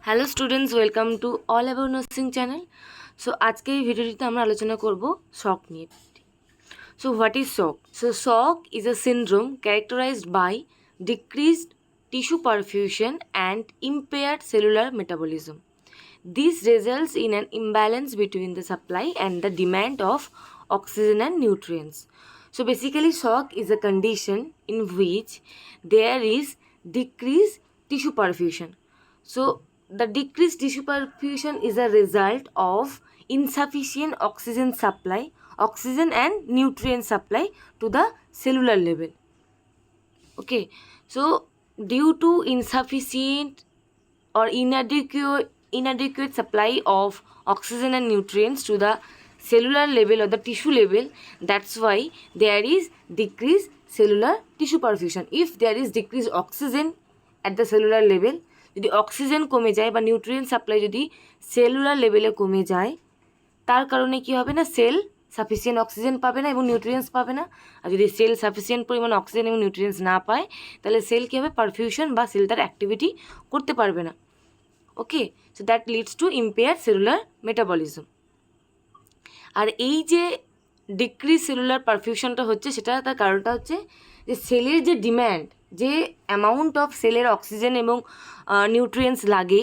Hello students, welcome to all about nursing channel. So আজকে এই ভিডিওটিতে আমরা আলোচনা করব শক নিয়ে। So what is shock? So shock is a syndrome characterized by decreased tissue perfusion and impaired cellular metabolism. This results in an imbalance between the supply and the demand of oxygen and nutrients. So basically shock is a condition in which there is decreased tissue perfusion. So the decreased tissue perfusion is a result of insufficient oxygen and nutrient supply to the cellular level. Okay, so due to insufficient or inadequate supply of oxygen and nutrients to the cellular level or the tissue level, that's why there is decreased cellular tissue perfusion. If there is decreased oxygen at the cellular level, যদি oxygen কমে যায় বা nutrient supply যদি cellular লেভেলে কমে যায়, তার কারণে কি হবে না, সেল সাফিসিয়েন্ট অক্সিজেন পাবে না এবং নিউট্রিয়েন্টস পাবে না। আর যদি সেল সাফিসিয়েন্ট পরিমাণ অক্সিজেন এবং নিউট্রিয়েন্টস না পায়, তাহলে সেল কী হবে, পারফিউশন বা সেল তার অ্যাক্টিভিটি করতে পারবে না। Okay, so that leads to impair cellular metabolism. আর এই যে ডিক্রিজ সেলুলার পারফিউশনটা হচ্ছে, সেটা তার কারণটা হচ্ছে যে সেলের যে ডিম্যান্ড, যে অ্যামাউন্ট অফ সেলের অক্সিজেন এবং নিউট্রিয়েন্টস লাগে,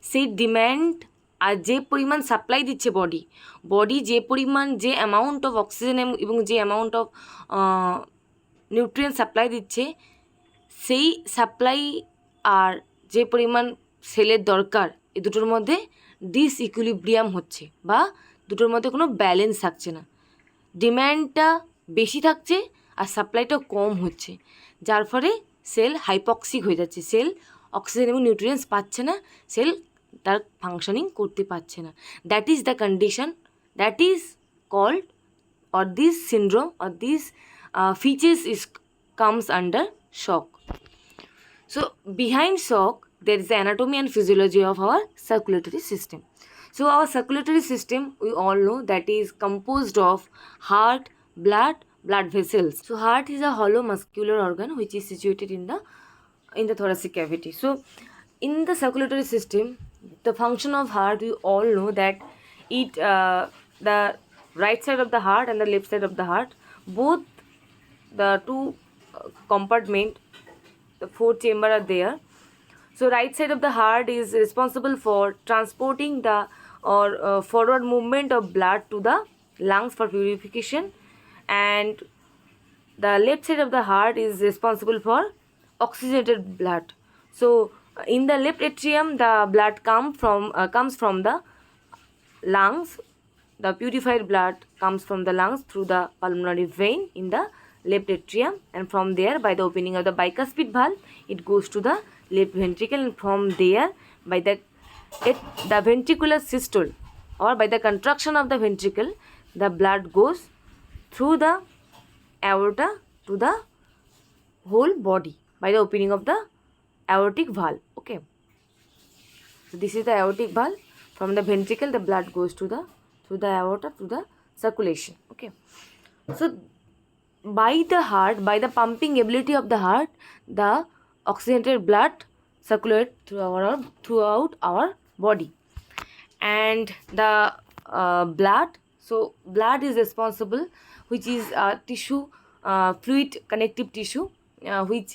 সেই ডিম্যান্ড আর যে পরিমাণ সাপ্লাই দিচ্ছে বডি যে পরিমাণ, যে অ্যামাউন্ট অফ অক্সিজেন এবং যে অ্যামাউন্ট অফ নিউট্রিয়েন্ট সাপ্লাই দিচ্ছে, সেই সাপ্লাই আর যে পরিমাণ সেলের দরকার, এই দুটোর মধ্যে ডিসইকুইলিব্রিয়াম হচ্ছে বা দুটোর মধ্যে কোনো ব্যালেন্স থাকছে না। ডিম্যান্ডটা বেশি থাকছে আর সাপ্লাইটা কম হচ্ছে, যার ফলে সেল হাইপক্সিক হয়ে যাচ্ছে, সেল অক্সিজেন এবং নিউট্রিয়েন্টস পাচ্ছে না, সেল তার ফাংশনিং করতে পারছে না। That is the condition, that is called, or this syndrome or these features is comes under shock. So behind shock there is the anatomy and physiology of our circulatory system. So our circulatory system, we all know, that is composed of heart, blood vessels. So heart is a hollow muscular organ which is situated in the thoracic cavity. So in the circulatory system, the function of heart, we all know that it the right side of the heart and the left side of the heart, both the two compartment, the four chamber are there. So right side of the heart is responsible for transporting the forward movement of blood to the lungs for purification, and the left side of the heart is responsible for oxygenated blood. So in the left atrium, the blood comes from the lungs. The purified blood comes from the lungs through the pulmonary vein in the left atrium, and from there, by the opening of the bicuspid valve, it goes to the left ventricle, and from there, by the ventricular systole, or by the contraction of the ventricle, the blood goes through the aorta to the whole body by the opening of the aortic valve. Okay, so this is the aortic valve. From the ventricle, the blood goes through the aorta to the circulation. Okay, so by the pumping ability of the heart, the oxygenated blood circulate throughout our body. And the blood is responsible, which is tissue, fluid connective tissue, which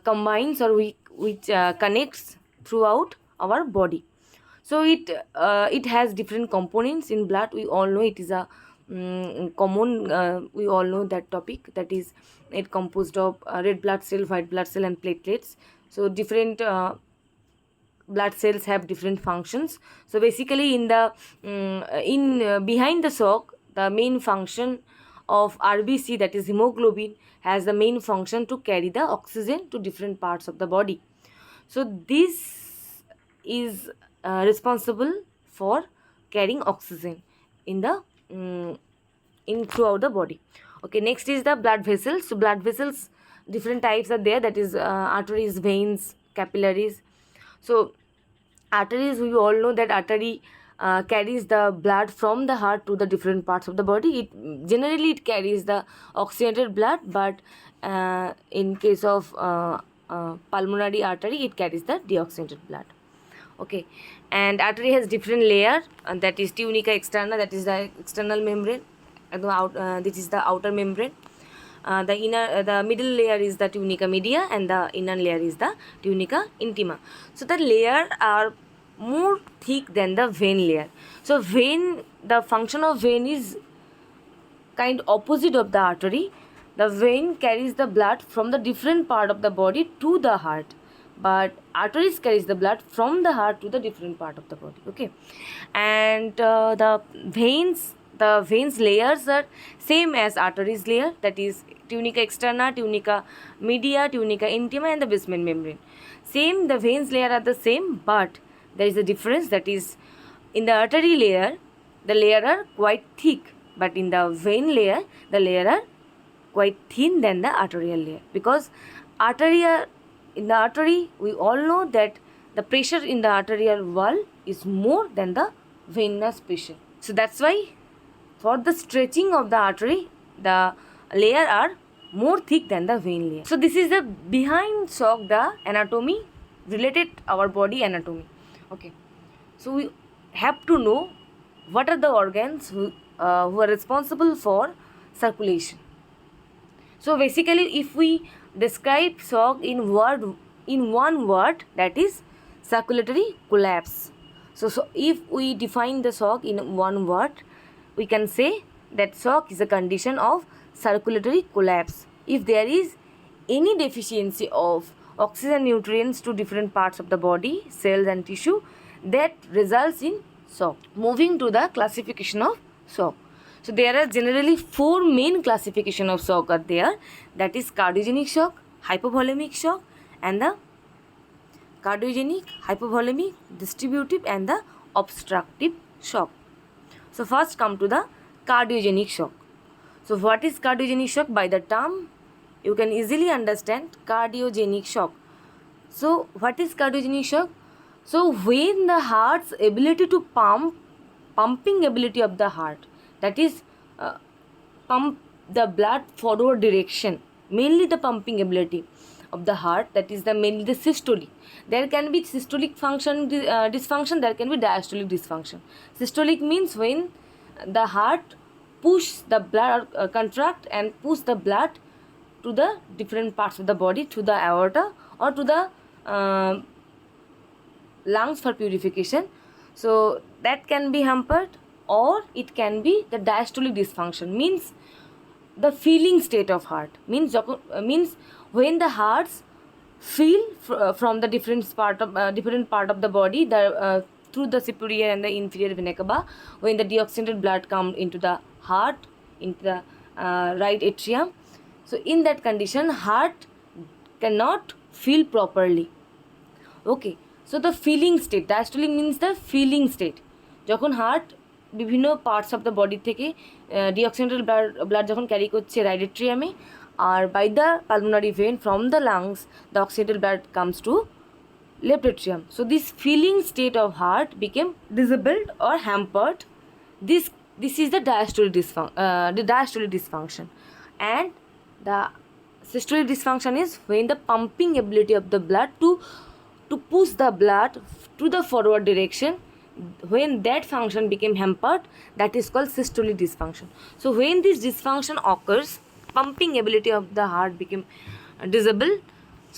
combines or which connects throughout our body. So it has different components in blood. We all know it is a common, we all know that topic, that is it composed of red blood cell, white blood cell, and platelets. So different blood cells have different functions. So basically behind the shock, the main function of RBC, that is hemoglobin, has the main function to carry the oxygen to different parts of the body. So this is responsible for carrying oxygen throughout the body. Okay, next is the blood vessels. So blood vessels, different types are there, that is arteries, veins, capillaries. So arteries, we all know that artery carries the blood from the heart to the different parts of the body. Generally it carries the oxygenated blood, but in case of pulmonary artery, it carries the deoxygenated blood. Okay, and artery has different layer, and that is tunica externa, that is the external membrane, and this is the outer membrane. The middle layer is the tunica media, and the inner layer is the tunica intima. So the layer are more thick than the vein layer. So the function of vein is kind opposite of the artery. The vein carries the blood from the different part of the body to the heart, but arteries carries the blood from the heart to the different part of the body. Okay, and the veins layers are same as arteries layer, that is tunica externa, tunica media, tunica intima, and the basement membrane. Same, the veins layer are the same, but there is a difference, that is in the artery layer the layer are quite thick, but in the vein layer the layer are quite thin than the arterial layer, because in the artery we all know that the pressure in the arterial wall is more than the venous pressure. So that's why for the stretching of the artery the layer are more thick than the vein layer. So this is the behind shock, the anatomy related our body anatomy. Okay, so we have to know what are the organs who are responsible for circulation. So basically, if we describe shock in one word, that is circulatory collapse. So if we define the shock in one word, we can say that shock is a condition of circulatory collapse. If there is any deficiency of oxygen nutrients to different parts of the body, cells and tissue, that results in shock. Moving to the classification of shock. So there are generally 4 main classification of shock are there, that is cardiogenic shock, hypovolemic shock, and the cardiogenic, hypovolemic, distributive, and the obstructive shock. So first come to the cardiogenic shock. So what is cardiogenic shock? By the term you can easily understand cardiogenic shock. So what is cardiogenic shock? So when the heart's ability to pumping ability of the heart, that is pump the blood forward direction, mainly the pumping ability of the heart, that is mainly the systolic. There can be systolic function dysfunction, there can be diastolic dysfunction. Systolic means when the heart push the blood, contract and push the blood to the different parts of the body, to the aorta or to the lungs for purification. So that can be hampered, or it can be the diastolic dysfunction, means the feeling state of heart, means when the hearts feel from the different part of the body, through the superior and the inferior vena cava, when the deoxygenated blood comes into the heart, into the right atrium. So in that condition heart cannot feel properly. Okay, so the feeling state, diastolic means the feeling state, যখন heart বিভিন্ন parts of the body থেকে deoxygenated blood যখন carry করছে right এট্রিয়ামে, আর by the pulmonary vein from the lungs the oxygenated blood comes to left atrium. So this feeling state of heart became disabled or hampered. This is the diastolic dysfunction, and the systolic dysfunction is when the pumping ability of the blood to push the blood to the forward direction, when that function became hampered, that is called systolic dysfunction. So when this dysfunction occurs, pumping ability of the heart became disabled,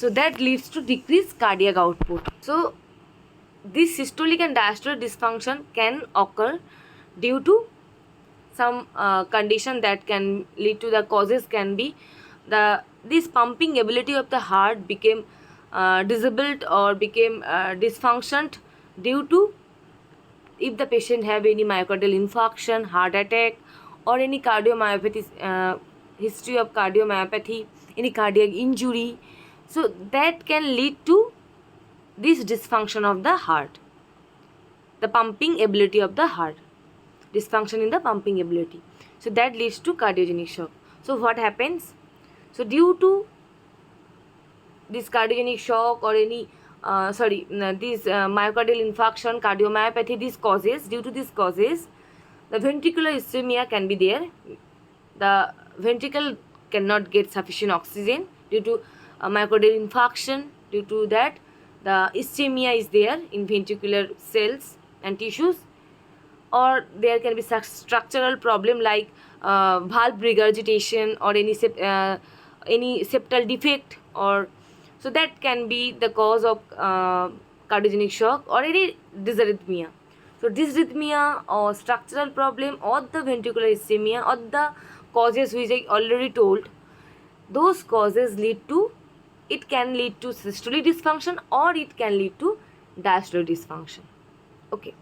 so that leads to decreased cardiac output. So this systolic and diastolic dysfunction can occur due to some condition that can lead to the causes can be this pumping ability of the heart became disabled or became dysfunctioned due to if the patient have any myocardial infarction, heart attack, or any cardiomyopathy, history of cardiomyopathy, any cardiac injury. So that can lead to this dysfunction of the heart, the pumping ability of the heart, dysfunction in the pumping ability. So that leads to cardiogenic shock. So what happens? So due to this cardiogenic shock or any this myocardial infarction, cardiomyopathy, due to these causes, the ventricular ischemia can be there. The ventricle cannot get sufficient oxygen due to myocardial infarction. Due to that, the ischemia is there in ventricular cells and tissues, or there can be structural problem like valve regurgitation or any septal defect, or so that can be the cause of cardiogenic shock or any dysarrhythmia. So dysrhythmia or structural problem or the ventricular ischemia or the causes which I already told, those causes it can lead to systolic dysfunction or it can lead to diastolic dysfunction. Okay.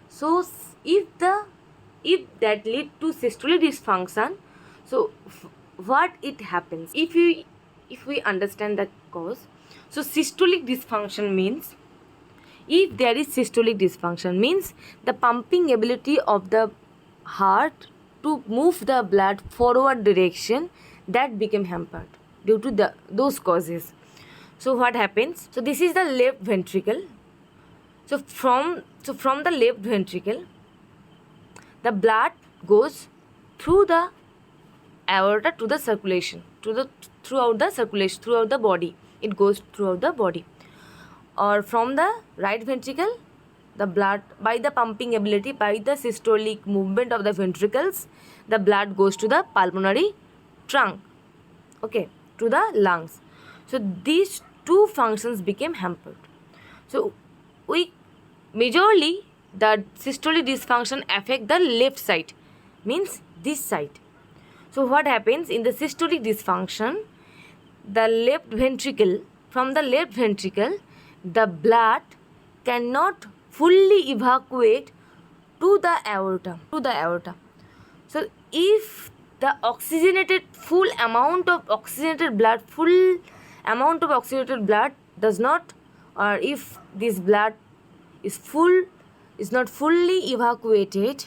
So if that lead to systolic dysfunction, so what it happens if we understand the cause. So systolic dysfunction means, if there is systolic dysfunction means the pumping ability of the heart to move the blood forward direction, that became hampered due to those causes. So what happens? So this is the left ventricle. So from the left ventricle, the blood goes through the aorta to the circulation, throughout the body. It goes throughout the body. Or from the right ventricle, the blood, by the pumping ability, by the systolic movement of the ventricles, the blood goes to the pulmonary trunk, okay, to the lungs. So these two functions became hampered. So majorly the systolic dysfunction affect the left side, means this side. So what happens in the systolic dysfunction, the left ventricle, from the left ventricle, the blood cannot fully evacuate to the aorta. So if the full amount of oxygenated blood does not, or if this blood is not fully evacuated,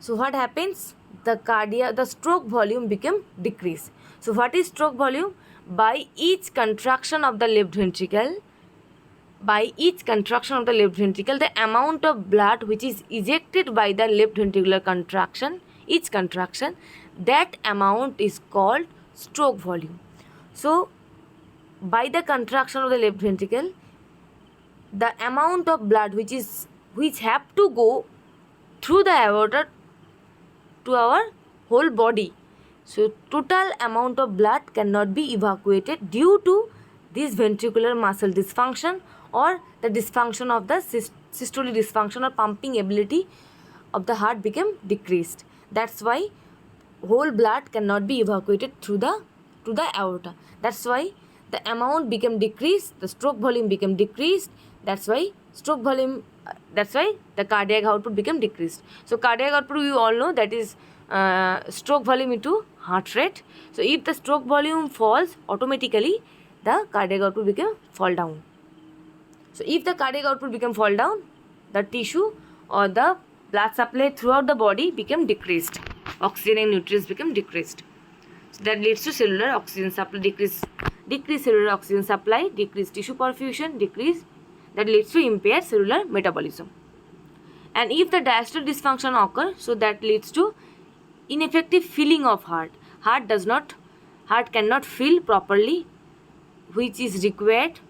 so what happens? The stroke volume become decreased. So what is stroke volume? By each contraction of the left ventricle, the amount of blood which is ejected by the left ventricular contraction, each contraction, that amount is called stroke volume. So by the contraction of the left ventricle, the amount of blood which have to go through the aorta to our whole body, so total amount of blood cannot be evacuated due to this ventricular muscle dysfunction or the dysfunction of the systolic dysfunction, or pumping ability of the heart became decreased. That's why whole blood cannot be evacuated to the aorta. That's why the amount became decreased, the stroke volume became decreased. That's why the cardiac output became decreased. So cardiac output, you all know, that is stroke volume into heart rate. So if the stroke volume falls, automatically the cardiac output become fall down. So if the cardiac output become fall down, the tissue or the blood supply throughout the body become decreased. Oxygen and nutrients become decreased. So that leads to cellular oxygen supply decrease cellular oxygen supply, decreased tissue perfusion, that leads to impaired cellular metabolism. And if the diastolic dysfunction occurs, so that leads to ineffective filling of heart. Heart cannot fill properly, which is required.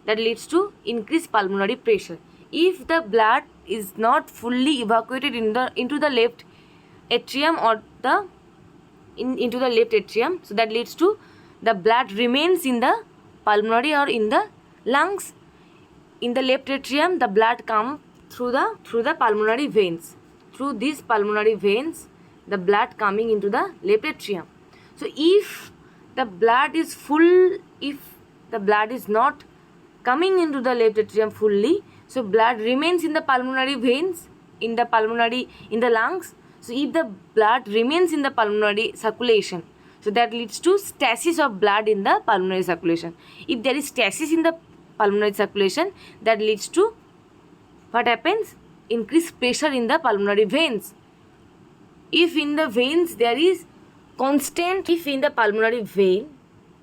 That leads to increased pulmonary pressure. If the blood is not fully evacuated into the left atrium or into the left atrium, so that leads to the blood remains in the pulmonary or in the lungs. In the left atrium, the blood comes through the pulmonary veins. Through these pulmonary veins, the blood coming into the left atrium. So if the blood is not coming into the left atrium fully, so blood remains in the pulmonary veins, in the lungs. So if the blood remains in the pulmonary circulation, so that leads to stasis of blood in the pulmonary circulation. If there is stasis in the pulmonary circulation, that leads to what happens? Increased pressure in the pulmonary veins. If in the veins there is if in the pulmonary vein,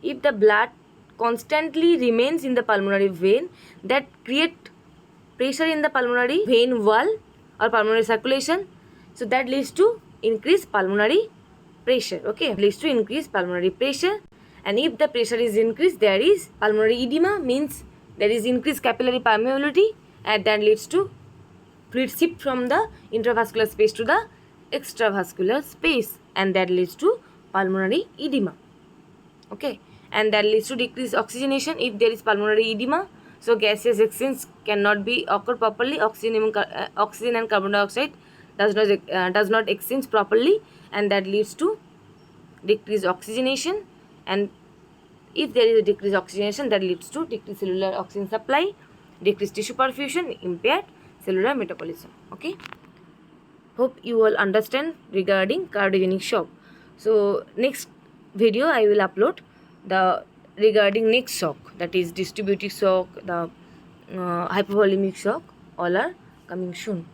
if the blood constantly remains in the pulmonary vein, that create pressure in the pulmonary vein wall or pulmonary circulation. So that leads to increased pulmonary pressure. Okay, leads to increased pulmonary pressure. And if the pressure is increased, there is pulmonary edema, means there is increased capillary permeability, and that leads to fluid shift from the intravascular space to the extravascular space, and that leads to pulmonary edema. Okay, and that leads to decreased oxygenation if there is pulmonary edema. So gaseous exchange cannot be occur properly. Oxygen and carbon dioxide does not exchange properly, and that leads to decreased oxygenation. And if there is a decreased oxygenation, that leads to decreased cellular oxygen supply, decreased tissue perfusion, impaired cellular metabolism. Okay, hope you all understand regarding cardiogenic shock. So next video I will upload the regarding next shock, that is distributive shock, the hypovolemic shock. All are coming soon.